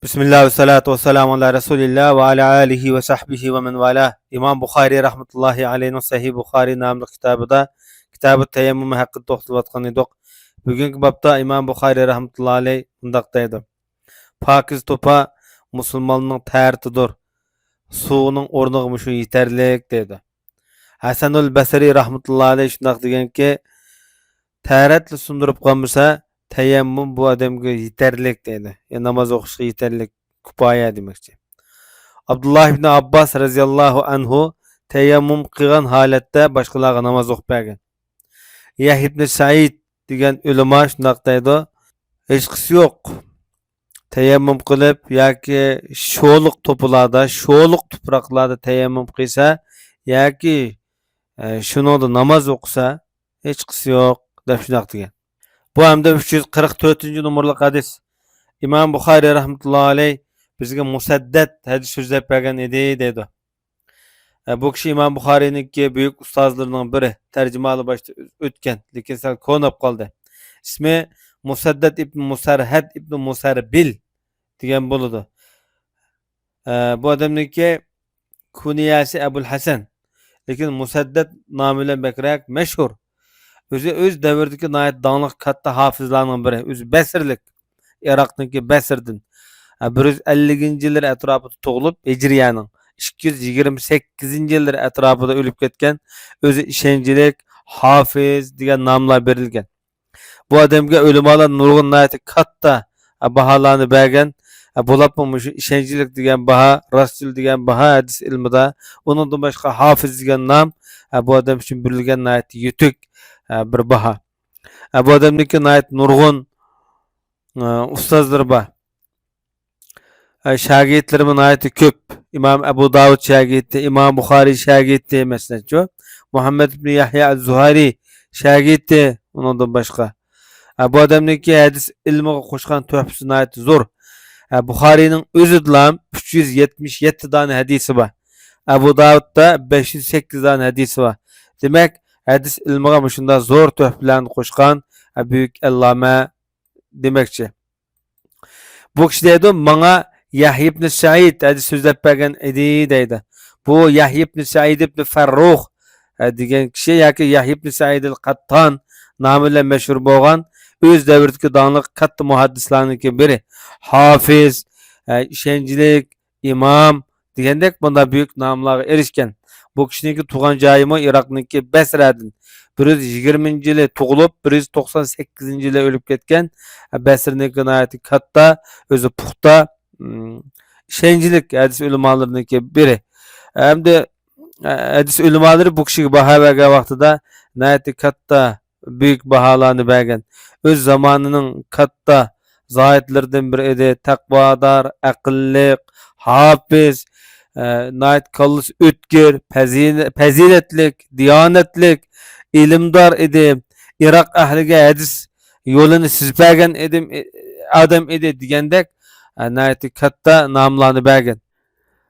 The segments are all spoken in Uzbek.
Bismillah ve salatu ve selamu ala Resulillah ve ala alihi ve sahbihi ve men valah. İmam Bukhari rahmetullahi aleyhinin Sahih Bukhari namlı kitabıda kitabı teyemmüm hakkı toxtalatkan edik. Bugünkü babda İmam Bukhari rahmetullahi aleyh bundaqdaydı. Pakiz topa musulmanның tərtidir. Suğunun ornuğu şu yeterlik dedi. Hasanul Basri rahmetullahi aleyh şundaq degen ki təratli sundurup qalmasa teyemmüm bu adamga yeterlik dedi. Namaz okuşga yeterlik kupaya demekçi. Abdullah ibn Abbas raziyallahu anhu teyemmüm qilgan holatda boshqalarga namoz o'qib bergan. Yahya ibn Said degan ulamo shundoq deydi. Hech qisi yo'q. Teyemmüm qilib yoki sho'liq to'plarda, sho'liq tuproqlarda teyemmüm qilsa yoki shuningda namoz o'qisa hech qisi yo'q deb shundoq degan. Bu hamda 344-numurlu hadis. İmam Bukhari rahmetullahi aleyh bizga musaddad hadis so'zlab bergan edi dedi. Bu kishi İmam Bukhari'ninki büyük ustozlarining biri, tarjimali boshda o'tgan, lekin sal ko'nib qoldi. İsmi Musaddad ibn Musarhad ibn Musarbil degan bo'ladi. Bu odamninki kuniyasi Abul Hasan, lekin Musaddad nomi bilan bakrak mashhur. O'zi o'z davridagi nihoyat donliq katta hofizlarning biri. O'zi Basrlik, Iroqniki Basrdan 150-yillar atrofida tug'ilib, Hijriyaning 228-yillar atrofida o'lib ketgan, o'zi ishonchlik, hofiz degan nomlar berilgan. Bu odamga ulamolar nurg'un nihoyat katta baholarni bergan. Bo'lapmi shu ishonchlik degan baho, rostchilik degan baho hadis ilmida, uningdan boshqa hofiz degan nom bu odam uchun berilgan nihoyat yutuq bir baho. Bu odamniki nihoyat nurg'un ustozlar bor. Shogirdlari nihoyat ko'p. İmam Abu Davud shogirdi, İmam Bukhari shogirdi masalan, Muhammad ibn Yahya az-Zuhari shogirdi, uningdan boshqa. Bu odamniki hadis ilmiga qo'shgan tuhfasi nihoyat zo'r. Buxoriyning o'zidan 377 dona hadisi bor. Abu Davudda 508 dona hadisi bor. Demak, hadis ilmiga shunda zo'r tuhfalarni qo'shgan buyuk alloma demakchi. Bu kishi deydi, menga Yahya ibn Said hadis so'zlab bergan edi deydi. Bu Yahya ibn Said ibn Farruh degan kishi yoki Yahya ibn Said al-Qattan nomi bilan mashhur bo'lgan o'z davridagi donliq katta muhaddislarning biri. Hafiz, ishonchlik, imom degandek bunda büyük nomlarga erishgan. Bu kishiningki tug'an joyi Iroqniki Basradan 120-yili tug'ilib, 198-yili o'lib ketgan. Basrniki nihoyat katta, o'zi puxta, ishonchlik hadis ulamolarininki biri. Hamda hadis ulamolari bu kishiga baho bergan vaqtida nihoyat katta, büyük baholarni bergan. O'z zamonining katta zohidlaridan biri edi. Taqvodor, aqlliq, hofiz, nihoyat kallis o'tkir, fazilatlik, diyonatlik, ilmdor edi. Iroq ahliga hadis yo'lini sizbergan odam edi degandek nihoyat katta nomlarni bergan.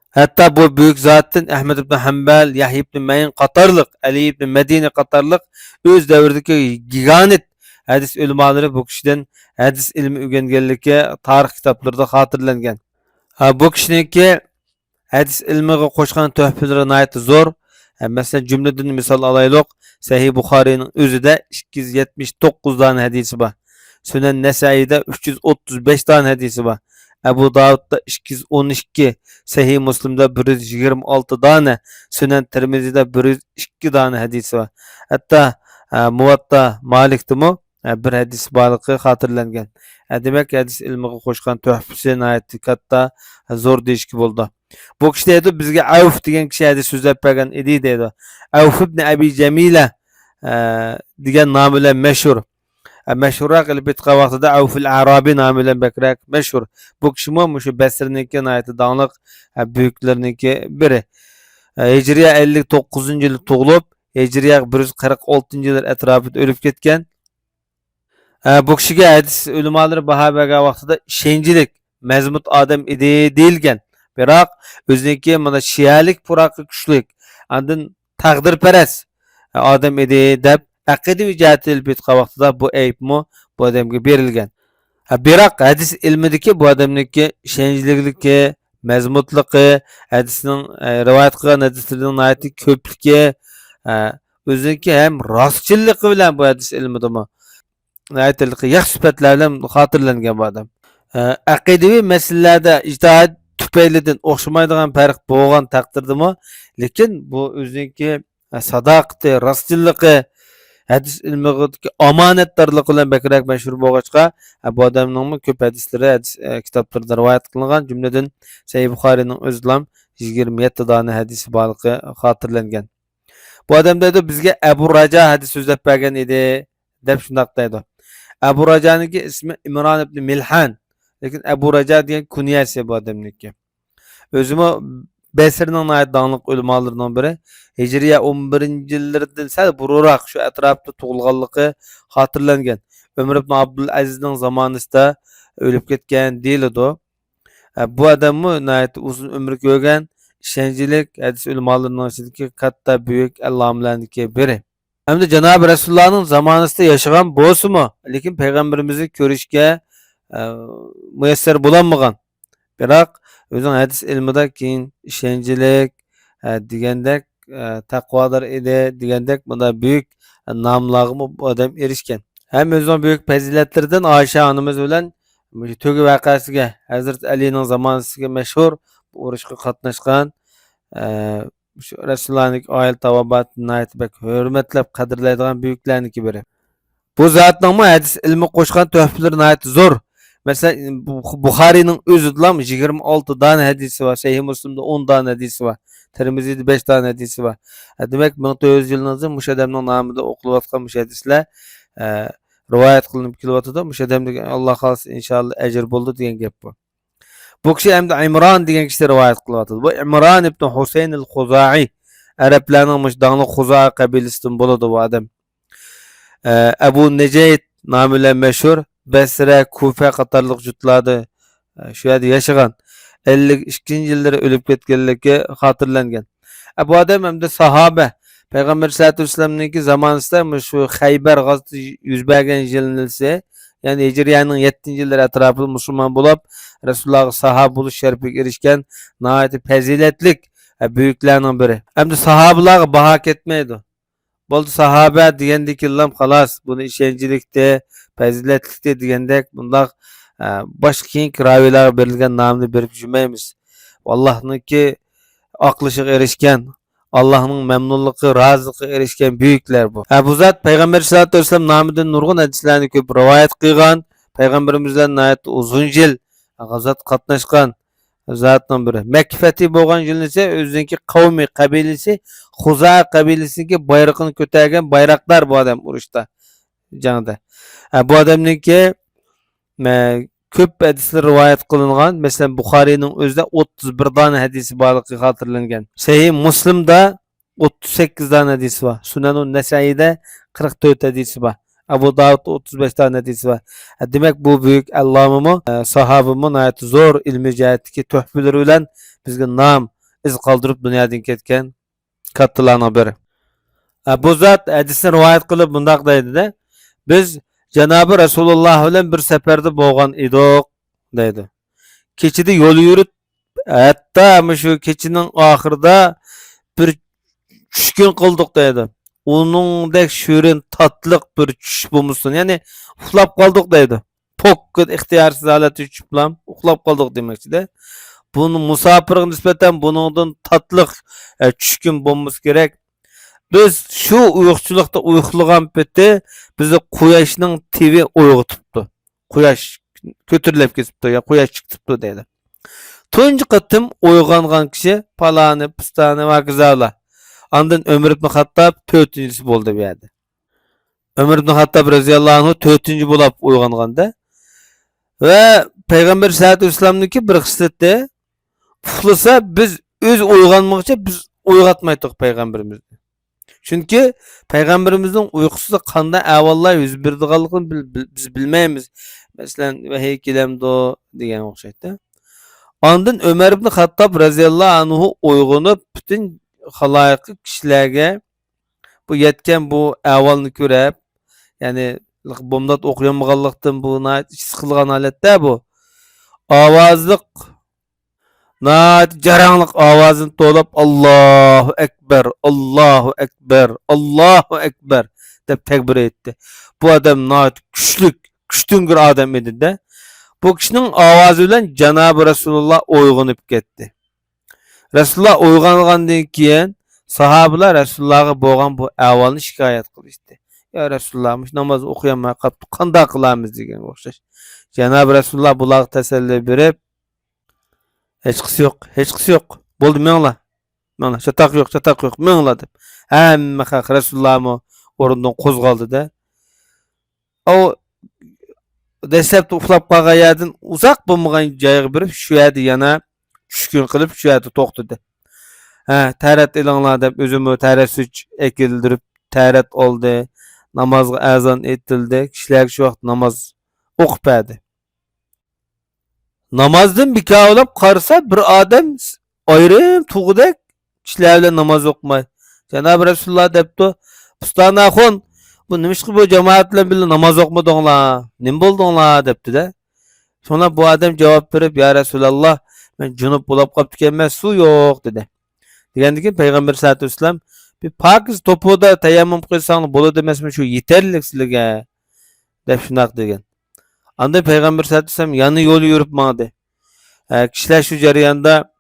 Hatta bu büyük zatdan Ahmad ibn Hanbal, Yahya ibn Ma'in qatorliq, Ali ibn Madini qatorliq o'z davridagi gigant hadis ulamolari bu kishidan hadis ilmi o'rganganligi tarix kitoblarida xotirlangan. Bu kishiniki hadis ilmiga qo'shgan tuhfalari nihoyat zo'r. Masalan, jumladan misol olaylik, Sahih Buxoriyning o'zida 279 dona hadisi bor. Sunan Nasaiyda 335 dona hadisi bor. Abu Davudda 212, Sahih Muslimda 126 dona, Sunan Tirmizida 102 dona hadisi bor. Hatta Muvatta Malikdimi bir hadis borligi xotirlangan. Demak, hadis ilmiga qo'shgan tuhfasi nihoyat katta, zo'r deyishki bo'ldi. Bu kishi deydi, bizga Avf degan kishi hadis so'zlab bergan edi deydi. Avf ibn Abi Jamila degan nom bilan mashhur. Mashhurroq qilib aytgan vaqtida Avf al-Arabi nomi bilan bakrak mashhur. Bu kishi shu Basrniki nihoyat donliq buyuklarniki biri. Hijriya 59-yil tug'ilib, Hijriya 146-yillar atrofida o'lib ketgan. Bu kishiga hadis ulamolari baho bergan vaqtida ishonchlik, mazmut odam edi deyilgan. Biroq o'ziniki mana shiyalik puroqi kuchlik, andin taqdirparast odam edi deb aqidaviy jihatdan aytgan vaqtida bu aybmi bu odamga berilgan. Biroq hadis ilmidagi bu odamniki ishonchlikligi, mazmunligi, hadisning rivoyat qilgan hadislarining nihoyatda ko'pligi, o'ziniki ham rostchilligi bilan bu hadis ilmidami nihoyatda yaxshi sifatlar bilan xotirlangan bu odam. Aqidaviy masalalarda ijtihod tufaylidan o'xshamaydigan farq bo'lgan taqdirdami, lekin bu o'ziniki sadoqati, rostchilligi, hadis ilmidagi omonatdorligi bilan bakrak mashhur bo'lg'achqa, bu odamning ko'p hadislari hadis kitoblarida rivoyat qilingan, jumladan Sahih Buxoriyning o'zilam 27 dona hadisi borligi xotirlangan. Bu odam deydi bizga Abu Raja hadis so'zlab bergan edi deb shundoq deydi. Abu Rajaniki ismi Imron ibn Milhan, lekin Abu Raja degan kunyasi bu odamniki. O'zimi Besirning nihoyat donliq ulamolardan biri Hijriya 11-yillardan sal burunroq shu atrofda tug'ilganligi xotirlangan. Umar ibn Abdul Azizning zamonasida o'lib ketgan deyiladi. Bu odammi nihoyat uzun umr ko'rgan, ishonchli hadis ulamolarning ichidagi katta buyuk allomalarniki biri. Hamda Janob Rasulullohning zamonasida yashagan bo'lsa-mu, lekin payg'ambarimizni ko'rishga muyassar bo'lolmagan. Biroq o'zing hadis ilmida keyin ishonchlik degandek taqvodor edi degandek bunda buyuk nomlarga bu odam erishgan. Ham o'zining buyuk fazilatlaridan Oysha onamiz bilan to'gi voqeasiga Hazrat Alining zamonasiga mashhur urushga qatnashgan shu Rasulullohning oila tavobatini aytib hurmatlab qadrlaydigan buyuklarniki biri. Bu zotning hadis ilmi qo'shgan tuhfalari nihoyat zo'r. Mesela Buxariyning o'zidan 26 dona hadisi var. Sahih Muslimda 10 dona hadisi var. Tirmiziyda 5 dona hadisi var. Demek 1900 yılınızda mush adamning nomida o'qilayotgan mush hadislar rivoyat qilinib kelyapti. Mush adamga Alloh xolisa inshaalloh ajr bo'ldi degan gap bu. Bu kishi hamda Imron degan kishi rivoyat qilyapti. Bu Imron ibn Husayn al-Khuzai, arablarning mush dongli Khuzai qabilasidan bo'ladi bu odam. Abu Najayd nomi bilan mashhur Basra, Kufa qatorliq jutlarda shu yerda yashagan. 52-yillarda o'lib ketganligi xotirlangan. Bu odam hamda sahoba Payg'ambar sollallohu alayhi vasallamning zamonasida shu Xaybar g'azoti yuz bergan yilnilsa, ya'ni Hijriyaning 7-yillari atrofida musulmon bo'lib, Rasulullohga sahoba bo'lish sharafiga erishgan nihoyat fazilatlik buyuklarning biri. Hamda sahobalarga baho ketmaydi. Bo'ldi sahoba degandekillam xolos, buni ishonchlikda, fazilatlikda degandek bundoq boshqa keyingi raviylarga berilgan nomni berib yurmaymiz. Allohniki aqlishiga erishgan, Allohning mamnunligi, roziligiga erishgan buyuklar bu. Bu zot Payg'ambar sollallohu alayhi vasallam nomidan nurg'un hadislarni ko'p rivoyat qilgan, payg'ambarimizdan nihoyat uzun yil g'azot qatnashgan zatning biri. Makka fathi bo'lgan yilni esa o'ziniki qavmi qabilasi Xuza qabilasiga bayrog'ini ko'targan bayroqlar bu odam urushda, jangda. Bu odamniki ko'p hadislar rivoyat qilingan. Masalan, Buxoriyning o'zida 31 dona hadisi borligi xotirlangan. Sahih Muslimda 38 dona hadisi bor. Sunanun Nasaiyda 44 hadisi bor. Abu Davudda 35 dona hadisi bor. Demak, bu buyuk allomami, sahabimi nihoyat zo'r ilmiy jihatdagi tuhfalari bilan bizga nom iz qoldirib dunyodan ketgan kattalarning biri. Bu zot hadisni rivoyat qilib bundoq deydi-da, biz Janobi Rasululloh bilan bir safarda bo'lgan edik deydi. Kechida yo'l yurib, hatto shu kechining oxirida bir tushkun qildik deydi. Uningdek sho'rin tatliq bir tush bo'lmasin, ya'ni uxlab qoldik deydi. Pokkut ixtiyorsiz holatda tushiblam, uxlab qoldik demoqchi-da. Buni musofirga nisbatan buningdan tatliq tushkun bo'lmasi kerak. Biz shu uyquchilikda uyg'lagan peti bizni quyoshning tivi uyg'otibdi. Quyosh ko'tarilib ketibdi, ya quyosh chiqibdi deydi. Tunji qatim uyg'ongan kishi palani, pistani va qizlar. Ondan Ömür ibn Xattob 4-inchisi bo'ldi bu yerda. Ömür ibn Xattob roziyallohu anhu 4-inchi bo'lib uyg'onganda va payg'ambar sollallohu alayhi vasallamniki bir xislati uxlasa biz o'z uyg'onmoqcha biz uyg'otmaydik payg'ambarimizni. Chunki payg'ambarimizning uyqusida qanday ahvollar yuz beradiganligini biz bilmaymiz. Masalan, vahiy kelamdi degan o'xshaydi. Ondan Ömer ibn Xattob roziyallohu anhu uyg'onib butun xaloyiq kishilarga bu yetgan bu ahvolni ko'rib, ya'ni Bomdat okuyamaganlıktan bu sıkılgan haletde bu. Avazlık caranlık avazını dolap Allahu Ekber, Allahu Ekber, Allahu Ekber dep tekbir etti. Bu adam güçlüngür adam edi de. Bu kişinin avazı bilen Cenab-ı Resulullah oygunup gitti. Resulullah oygangandan keyin sahabeler Resulullah'a boğan bu ahvalni şikayet kılıştı. Ya Resulullah'mış namaz okuyamay kaptı. Kanda kılamız degen okşaş. Cenab-ı Resulullah bular teselli berip hiç kısı yok, hiç kısı yok. Boldu meňla. Meňla çatak yok, meňla dep. Hemme hak Resulullah'mı orundan kozgaldı da. O desep uxlap qalgan yerden uzak bolmagan jaýga berip şu ýerde yana düşkün kılıp şu ýerde toktudy. Täret elаңlar dep özümü täret süç ekildirip täret oldu. Namazga azan etildi. Kişiler şu wagt namaz okupadı. Namazdan bika olap qarsa bir adam ayrım tuğudak kişilerle namaz okumay. Cenab-ı Resulullah depdi. Pustanaxon bu nimiş ki bu cemaatle birle namaz okumadılar. Nim boldular depdi de. Sonra bu adam cevap verip ya Resulallah ben junup bulap kaptı su yok dedi. Degendikin Peygamber sallallahu aleyhi ve sellem bir pakiz topuda tayammum kılsan bolu demesmi şu yeterlilik sizlige dep şundak degen. Anda Peygamber sallallahu aleyhi ve sellem yanı yolu yürüp madı. Kişiler şu jarayanda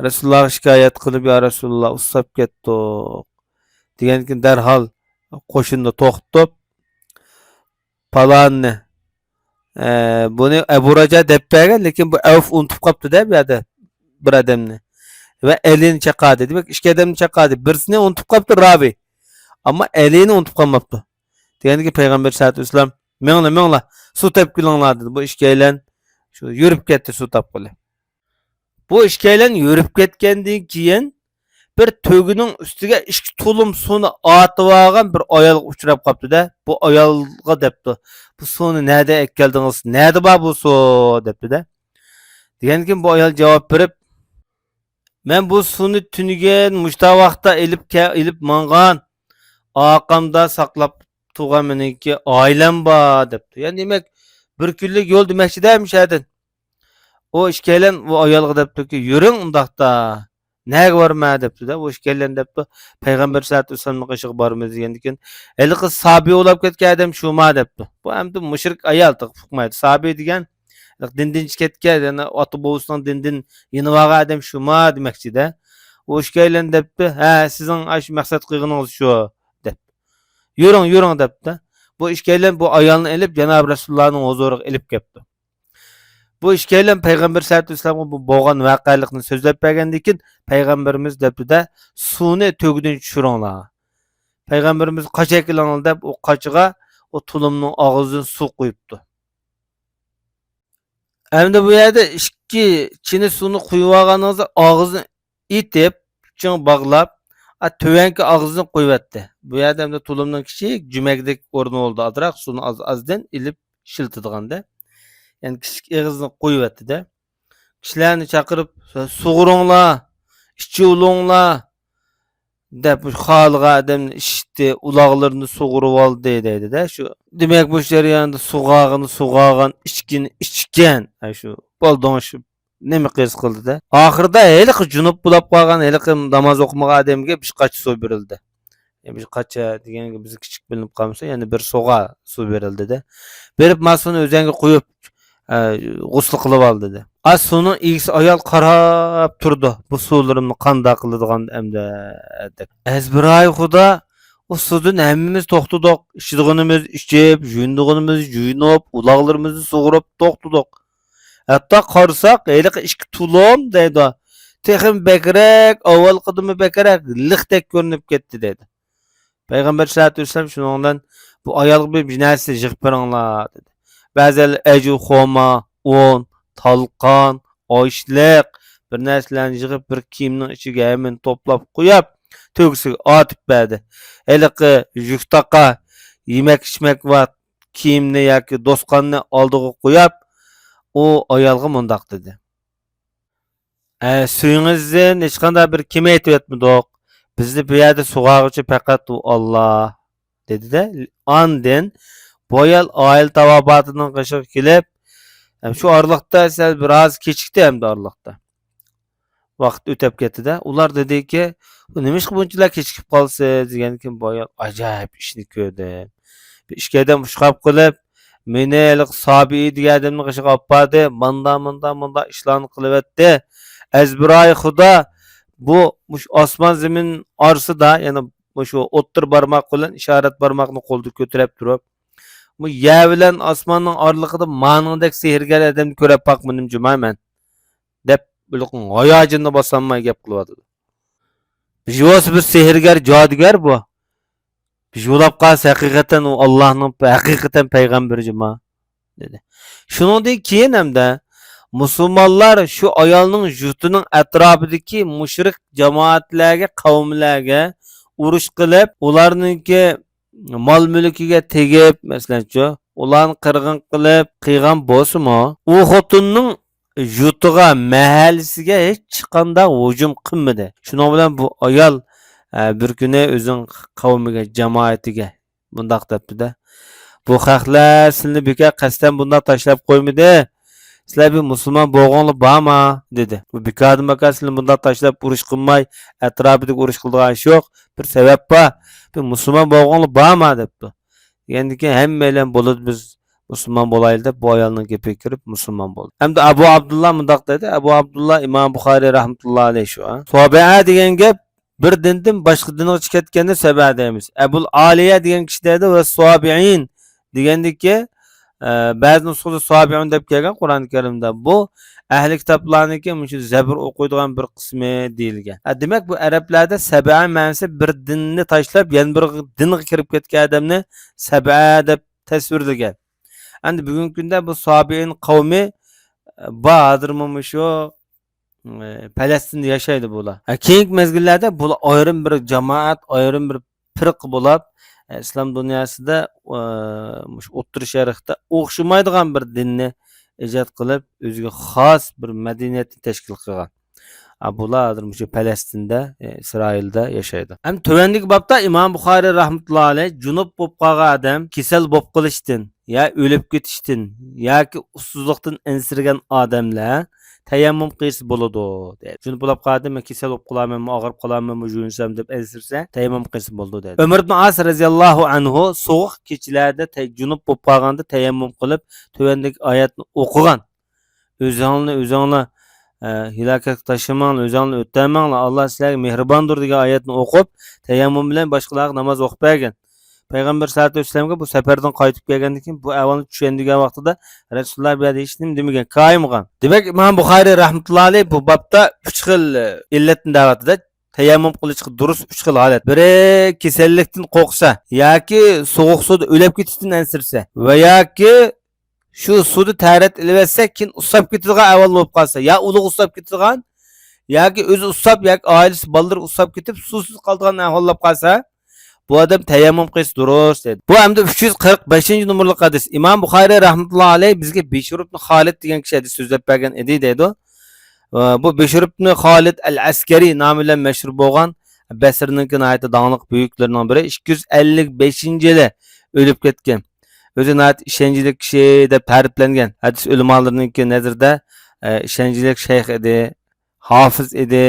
Resulullah'a şikayet kılıp ya Resulullah usap ketdik. Degendikin derhal koşunda toxtup palanne bunu Ebu Raca dep bergen lekin bu Avf unutup kaptı dep ýa-da bir adamny. Ve elini çakadı. Demek iki adamını çakadı. Birisini unutup kaptı ravi. Ama elini unutup kalmaptı. Degeni ki Peygamber sallallahu aleyhi ve sellem meňle su tepkilanlar dedi. Bu işkeylen şu yürüp ketdi su tapqıly. Bu işkeylen yürüp ketkendiň keyin bir tögünün üstüge iki tulum suny atyp algan bir ayal uçurap kaptı da. Bu ayalga depdi. Bu suny näde ekkeldiňiz? Näde bar bu su depdi de. Degeni ki bu ayal cevap berip men bu suny tünigen muşta wagtda elip mangan akamda saklap tuğan meniki ailem ba depdi. Yani demek bir günlük yol demekçi demiş edin. O işkelen bu ayalga depdi ki yürüň undakda. Näge barma depdi de. O işkelen depdi. Peygamber sallallahu aleyhi ve sellem'e gaşyk barmaz digendikin. Eli kız sabi olap ketken adam şuma depdi. Bu hem de müşrik ayal tıkmaydı. Sabi digen dindin çıketken yani atı boğusundan dindin yenivaga adam şuma demekçi de. O işkelen depdi. Sizin aş maksat kıygınız şu dep. Yürüň depdi. Bu işkelen bu ayalını elip Cenab-ı Resulullah'ın huzuruna elip kepdi. Bu işkelen Peygamber sallallahu aleyhi ve sellem'e bu boğan vakalykyny sözlep bergendikin Peygamberimiz depdi de suny tögüden düşürüňlar. Peygamberimiz kaç ekilanıl dep o kaçıga o tulumnyň agyzyny su kuyupdy. Hem bu yerde iki çini sunu kuyuvaganızda ağzını itip, çın bağlap, tövenki ağzını kuyuvetti. Bu yerde hem de tulumdan kişi cümegdeki ornu oldu. Adırak sunu azden ilip şiltidiganda. Yani kişi ağzını kuyuvetti de. Kişilerini çakırıp, suğurunla, işçi ulunla, dep halyga adam işti, ulaglaryny sugurup aldy dedi de. Şu demek bu şerýanda sugagan, içken. Şu boldoň şu neme qys kıldy da. Ahyrda heli junup bulap kalgan heli namaz okumaga adamga bir kaç su berildi. Yani bir kaça digen bizi kiçik bilinip kalmasa yani bir soğa su berildi de. Berip masunu özenge koyup gusl kılıp aldı de. Az sonu ilgisi ayal karap turdu. Bu sularımı kanda kılıdığan emde. Ezbiray Huda o sudun hemmimiz toxtudoq. İşidiğinimiz içip, juyunduğunimiz juyunup, ulaqlarımızı soğurup toxtudoq. Hatta qarsak, eylik işki tulum deydi. Texim bekerek, aval qıdımı bekerek, liqtek görünüp ketdi deydi. Peygamber sallallahu aleyhi ve sellem şunundan bu ayal bir binasi jıqpırınla dedi. Bazı ecu xoma, on, talqan, ayşliq bir näslerini yığıp bir kiyimnin içige hemen toplap koyap tögüsü atıp berdi. Eliqi yüktaqa yemek içmek var kiyimni yoki dostqanni oldiga koyap o ayalga mundaq dedi. Suyuňyzdan hech qanday bir kim etip etmedik. Bizni bu ýerde sugagıçy fakat Allah dedi de. Andın Bu ayol oila tavobatının qishiga kelib, shu orliqda sal biroz kechikdi hamda orliqda. Vaqt o'tib ketdi-da. Ular dediki, "Bu nima ish bunchalar kechikib qolsiz?" degandan bu ayol ajoyib ishni ko'rdi. Bir ishga mushqab qilib, meni Sobi deganimni qishiga olib bordi. Manda ishlarni qilyapti. Azbiroy Xudo bu osmon zamin orasida, ya'ni shu o'ttir barmoq bilan ishorat barmoqni qo'lda ko'tarib turib, bu yer bilan osmonning oralig'ida ma'nodek sehrgar odamni ko'rib boqmadim jumayman deb bilqin hayojonda bosolmay gap qilyapti. Bijvosi bir sehrgar jodugar bu. Bijvolab qolsa haqiqatan u Allohning haqiqatan payg'ambari juma dedi. Shuningdek keyin hamda musulmonlar shu ayolning jutining atrofidagi mushrik jamoatlarga, qavmlarga urush qilib, ularningki mol mulkiga tegib, masalancha, ularni qirg'in qilib, qiygan bo'lsa-mo, u xotinning jutiga, mahallasiga hech qanday hujum qilmadi. Shuning bilan bu ayol bir kuni o'zining qavmiga, jamoatiga bundoq debdi-da. Bu xalqlar sizni bekor qasddan bundoq tashlab qo'ymadi. Sizlar bir musulmon bo'lganlar bormi dedi. Bu bekordan sizni bundoq tashlab urush qilmay, atrofida urush qiladigan ish yo'q. Bir sabab bor. Bir musulmon bo'lganlar bormi debdi. Degandan hammalar bo'ladi biz musulmon bo'laylik deb bu ayolning gapiga kirib musulmon bo'ldi. Hamda Abu Abdullah bundoq dedi. Abu Abdullah Imom Buxoriy rahmatullohi alayhi shu. Sobi'a degan gap bir dindan boshqa dinga chiqib ketganda sabab deymiz. Abul Aliya degan kishi dedi va Sobi'in degandiki ba'zi nusxada Sobi'un deb kelgan Qur'oni Karimda. Bu ahli kitoblarniki shu Zabur o'qiydigan bir qismi deyilgan. Demak bu arablarda sab'a ma'nosi bir dinni tashlab yana bir dinga kirib ketgan odamni sab'a deb tasvirlagan. Endi bugungi kunda bu Sobi'in qavmi hozirmi shu Falastinda yashaydi bular. Keyingi mezgillarda bular ayrim bir jamoat, ayrim bir firq bo'lib, islom dunyosida o'ttir sharqda o'xshamaydigan bir dinni ijod qilib, o'ziga xos bir madaniyatni tashkil qilgan. Bular shu Falastinda, Isroilda yashaydi. Ham tuvandagi babda Imom Buxoriy rahmatullohi alayhi junub bo'lib qolgan odam kasal bo'lib qolishdan, ya o'lib ketishdan, yoki ussizlikdan ensirgan odamlar tayammum qilsa bo'ladi dedi. Shuni bo'lib qoldi, men kasal bo'lib qolamanmi, og'rib qolamanmi, junsam deb ensirsa, tayammum qilsa bo'ladi dedi. Umar ibn As radhiyallohu anhu so'q kechalarda junub bo'lib qolganda tayammum qilib, tuvandagi oyatni o'qigan. O'zingni hilokatga tashlamang, o'zingni o'ttamanglar, Alloh sizlarga mehribondir degan oyatni o'qib, tayammum bilan boshqalarga namoz o'qib bergan. Payg'ambar sallallohu alayhi vasallamga bu safardan qaytib kelgandan keyin bu avvalni tushundigan vaqtida Rasululloh bu yerda hech nima demagan, qoyimgan. Demak, Imom Buxoriy rahmatullohi alayhi bu babda 3 xil illatni da'vatida tayammum qilishga durust 3 xil holat. Biri kasallikdan qo'rqsa yoki sovuq suvda o'lib ketishdan ansirsa va yoki shu suvni tarat ilvatsa, keyin usab ketadigan avval bo'lib qolsa, ya ulug' usab ketadigan yoki o'zi usab yoki oilasi bolalar usab ketib suvsiz qoladigan ahvollab qolsa, bu adam tayammum qilsa durust dedi. Bu hamda 345-numurli hadis. Imom Buxoriy rahmatullohi alayhi bizga Bishr ibn Xolid degan kishi hadis so'zlab bergan edi deydi. Bu Bishr ibn Xolid al-Askari nomi bilan mashhur bo'lgan Basrning nihoyat donglik buyuklarining biri 255-yili o'lib ketgan. O'zi nihoyat ishonchli kishi deb ta'riflangan. Hadis ulamolarining nazarida ishonchli shayx edi, hofiz edi.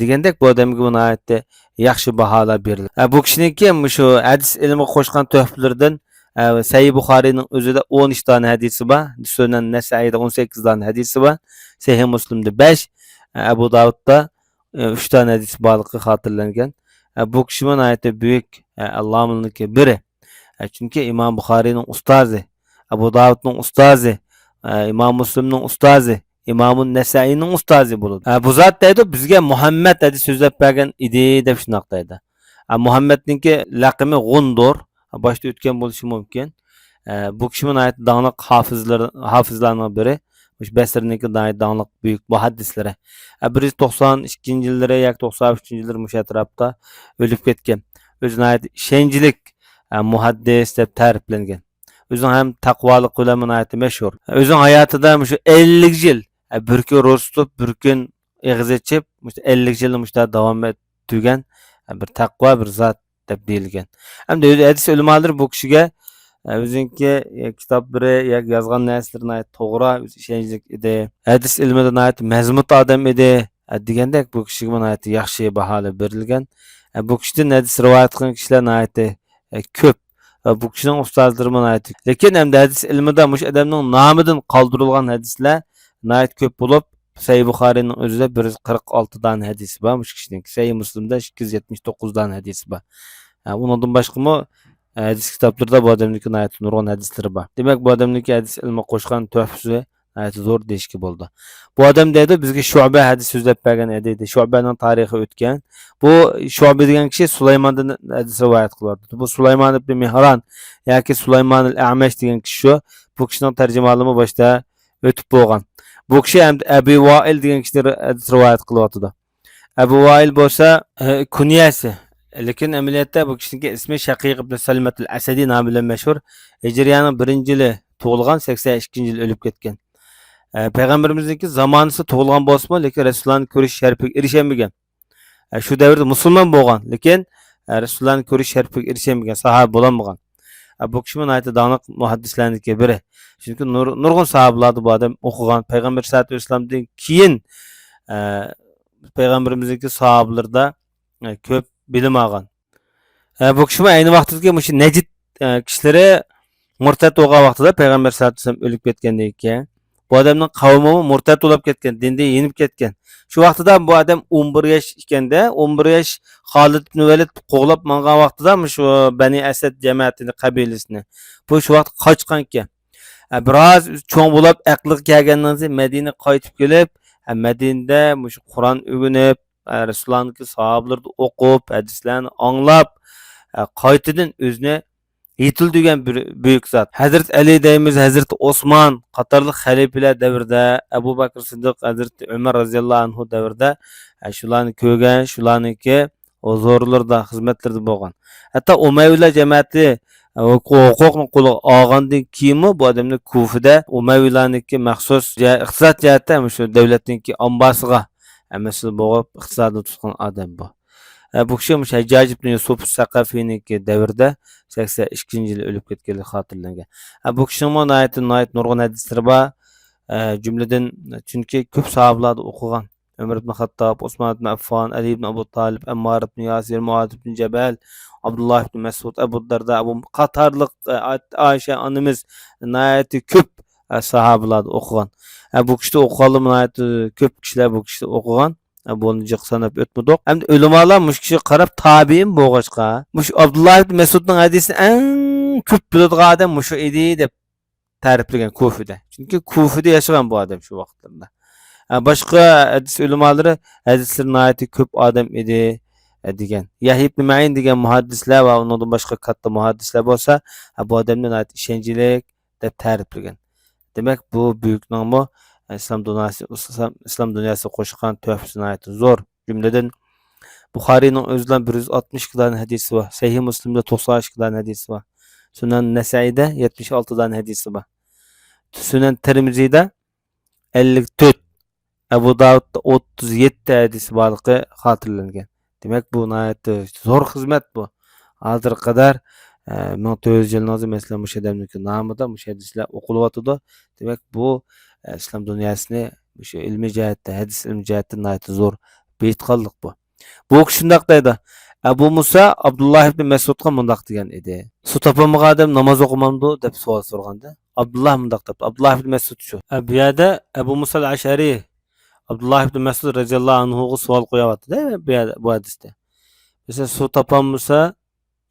Degandek bu odamga bu nihoyatda yaxshi baholar berildi. Bu kishiniki shu hadis ilmiga qo'shgan tuhfalaridan Sahih Buxoriyning o'zida 13 dona hadisi bor, Sunan Nasai'da 18 dona hadisi bor, Sahih Muslimda 5, Abu Davudda 3 dona hadis borligi xotirlangan. Bu kishi nihoyatda buyuk Allohninki biri. Chunki Imom Buxoriyning ustozi, Abu Davudning ustozi, Imom Muslimning ustozi, Imom Nasai'ning ustozi bo'ladi. Bu zot deydi bizga Muhammad hadis so'zlab bergan edi deb shunaq deydi. Muhammadningki laqami G'undur, boshda o'tgan bo'lishi mumkin. Bu kishi nihoyat donglik hofizlarning biri. O'sha Basrniki donglik buyuk muhaddislari. 192-yillari yoki 93-yillar mush atrofda o'lib ketgan. O'zi nihoyat ishonchlik muhaddis deb ta'riflangan. O'zining ham taqvolik bilan nihoyat mashhur. O'zining hayotida shu 50 yil bir kun ro'za tutib, bir kun eg'iz ichib, 50 yilni mushta davom ettirgan bir taqvo bir zot deb deyilgan. Hamda hadis ulamolari bu kishiga O'zinki kitoblari yoki yozgan narsalari to'g'ri, ishonchli edi. Hadis ilmida mazmut odam edi. Degandek bu kishiga mana yaxshi baholar berilgan. Bu kishidan hadis rivoyat qilgan kishilar ko'p. Bu kishining ustozlari mana lekin hamda hadis ilmida mush odamning nomidan qoldirilgan hadislar ko'p bo'lib, Sahih Buxoriyning o'zida 146 dan hadisi bor. Mush kishining Sahih Muslimda 279 dan hadisi bor. Undan boshqa hadis kitoblarida bu odamniki nurg'un hadislari bor. Demak, bu odamniki hadis ilmi qo'shgan tuhfasi zo'r deyishga bo'ldi. Bu odam deydi bizga Shu'ba hadis so'zlab bergan edi. Shu'baning tarixi o'tgan. Bu Shu'ba degan kishi Sulaymondan hadis rivoyat qilyapti. Bu Sulaymon ibn Mihron yoki Sulaymon al-A'mash degan kishi shu. Bu kishining tarjimaligi boshda o'tib bo'lgan. Bu kishi ham Abu Wa'il degan kishini hadis rivoyat qilyapti. Abu Wa'il bo'lsa kunyasi. Lekin amaliyotda bu kishining ismi Shaqiq ibn Salmat al-Asadi nomi bilan mashhur. Hijriyaning 1-yili tug'ilgan, 82-yil o'lib ketgan. Payg'ambarimizningki zamonasi tug'ilgan bo'lsa-mu, lekin Rasulullohni ko'rish sharafiga erishamagan. Shu davrda musulmon bo'lgan, lekin Rasulullohni ko'rish sharafiga erishamagan, sahoba bo'lmagan. Bu kishi mana doniq muhaddislarniki biri. Chunki nurg'un sahobalarni bu odam o'qigan, payg'ambar sollallohu alayhi vasallamdan keyin payg'ambarimizningki sahobalarda ko'p bilim olgan. Bu kishi ayni vaqtdagi mush Najd kishilari murtad bo'lgan vaqtida payg'ambar sollallohu alayhi vasallam o'lib ketgandan keyin bu odamning qavmi murtad bo'lib ketgan, dindan yenib ketgan. Shu vaqtida bu odam 11 yosh ekanda, 11 yosh Xolid ibn Valid qo'g'lab mangan vaqtida shu Bani Asad jamoatini qabilasini bu shu vaqt qochgan ekan. Biroz cho'ng bo'lib aqliga kelgandan so'ng Madina qaytib kelib, Madinada mush Qur'on o'rganib, Rasulullohning sahobalarni o'qib, hadislarni anglab, qaytadan o'zini yetildigan bir buyuk zot. Hazrat Ali deymiz, Hazrat Osman qatorli xalifalar davrida, Abu Bakr Siddiq, Hazrat Umar roziyallohu anhu davrida shularni ko'rgan, shularniki huzurlarda, xizmatlarda bo'lgan. Hatto Umayyavlar jamoati huquqni qo'lga olgandan keyin bu odamni Kufada Umayyavlarniki maxsus iqtisod jihatdan shu davlatningki ambasiga mas'ul bo'lib iqtisodni tutgan odam bu. Bu kishi Hajjaj ibn Yusuf Saqafiyniki davrida 82-yil o'lib ketganligi xotirlangan. Bu kishining nurg'un hadislari bor. Jumladan chunki ko'p sahobalarni o'qigan. Umar ibn Xattob, Usmon ibn Affon, Ali ibn Abu Talib, Ammar ibn Yasir, Muad ibn Jabal, Abdullah ibn Mas'ud, Abu Darda, Abu qatorliq Aisha onamiz ko'p sahobalarni o'qigan. Bu kishida o'qiganlar ko'p kishilar bu kishida o'qigan. Bunu jiq sanab o'tmadik. Hamda ulamolar mush kishi qarab tabiin bo'lg'achqa, mush Abdullah ibn Mas'udning hadisini eng ko'p biladigan odam mush edi deb ta'riflagan Kufada. Chunki Kufada yashagan bu odam shu vaqtlarda. Boshqa hadis ulamolari hadislar ko'p odam edi degan. Yahya ibn Ma'in degan muhaddislar va undan boshqa katta muhaddislar bo'lsa, bu odamni ishonchli deb ta'riflagan. Demak, bu buyukning bu islom dunyosi qo'shgan tuhfasi zo'r. Jumladan Buxoriyning o'zidan 162 dan hadisi bor. Sahih Muslimda 92 dan hadisi bor. Sunan Nasaiyda 76 dan hadisi bor. Sunan Tirmizida 54, Abu Davudda 37 hadisi borligi xotirlangan. Demak, bu zo'r xizmat bu. Hozir qadar 1400 yildan masalan mush odamning nomida mush hadislar o'qilyotdi. Demak, bu islom dunyosini shu ilmiy jihatda, hadis ilmiy jihatdan zo'r beytqonlik bu. Bu kishi shundoq deydi. Abu Musa Abdullah ibn Mas'udga mundoq degan edi. Su topolmagan odam namoz o'qimamdi deb savol so'raganda, Abdullah mundoq debdi. Abdullah ibn Mas'ud shu. Bu yerda Abu Musa al-Ash'ari Abdullah ibn Mas'ud radhiyallohu anhuga savol qo'yapti-da bu hadisda. Mesela su topolmasa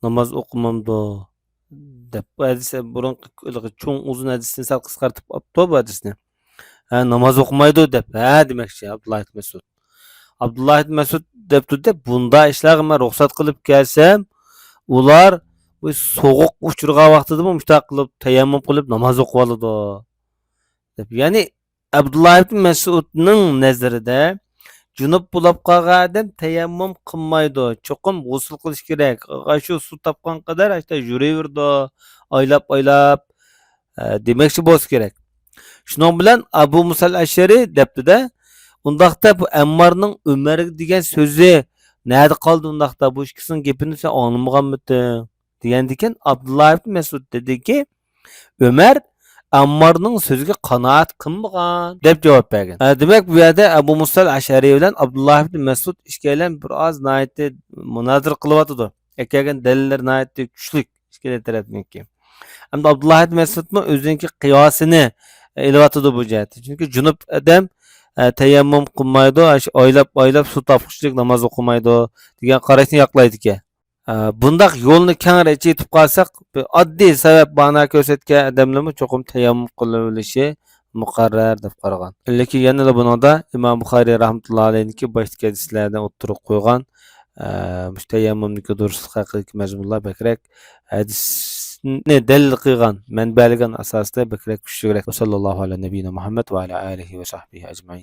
namoz o'qimamdi deb. Bu hadis burun cho'ng uzun hadisni sal qisqartib olibdi bu hadisni. Namoz o'qimaydi deb. Demakchi Abdullah ibn Mas'ud. Abdullah ibn Mas'ud debdi deb bunda ishlarga men ruxsat qilib kelsam, ular bu so'g'uq uchirgan vaqtida mushtaq qilib tayammum qilib namoz o'qib oladi deb. Ya'ni Abdullah ibn Mas'udning nazarida junub bo'lib qolgan odam tayammum qilmaydi. Cho'qim g'usl qilish kerak. Shu suv topgan qadar ashta yuraverdi, oylab demakchi bo'lsa kerak. Shuning bilan Abu Musa al-Ash'ari debdi-da, undaqda bu Ammarning Umar degan so'zi nada qoldi undaqda? Bu ikkisining gapini sen anglamaganmiding? degandikan Abdullah ibn Mas'ud dediki Ömer Ammarning so'ziga qanoat qilmagan deb javob bergan. Demak bu yerda Abu Musa al-Ash'ari bilan Abdullah ibn Mas'ud ikkalan biroz naytni munozir qilyotdi. Ekan dalillar naytni kuchli ikkala tarafniki. Hamda Abdullah ibn Mas'udmi o'zining qiyosini elyotdi bu jihatda. Chunki junub odam tayammum qilmaydi, oylab suv topishlik namoz o'qimaydi degan qarashni yoqlaydi ekan. Bundaq yo'lni kengaytirib yetib qolsak, oddiy sabab bana ko'rsatgan odamlarmi cho'qim tayammum qililishi muqarrar deb qaragan. Lekin yana buningda Imom Buxoriy rahmatullohi alayhi boshqa hadislardan o'ttirib qo'ygan tayammumniki durustlik haqidagi mazmunlar bakrak hadisni dalil qilgan, manbalagan asosda bakrak kuchliroq. Sallallohu alayhi nabiyina Muhammad va ala alihi va sahbihi ajmain.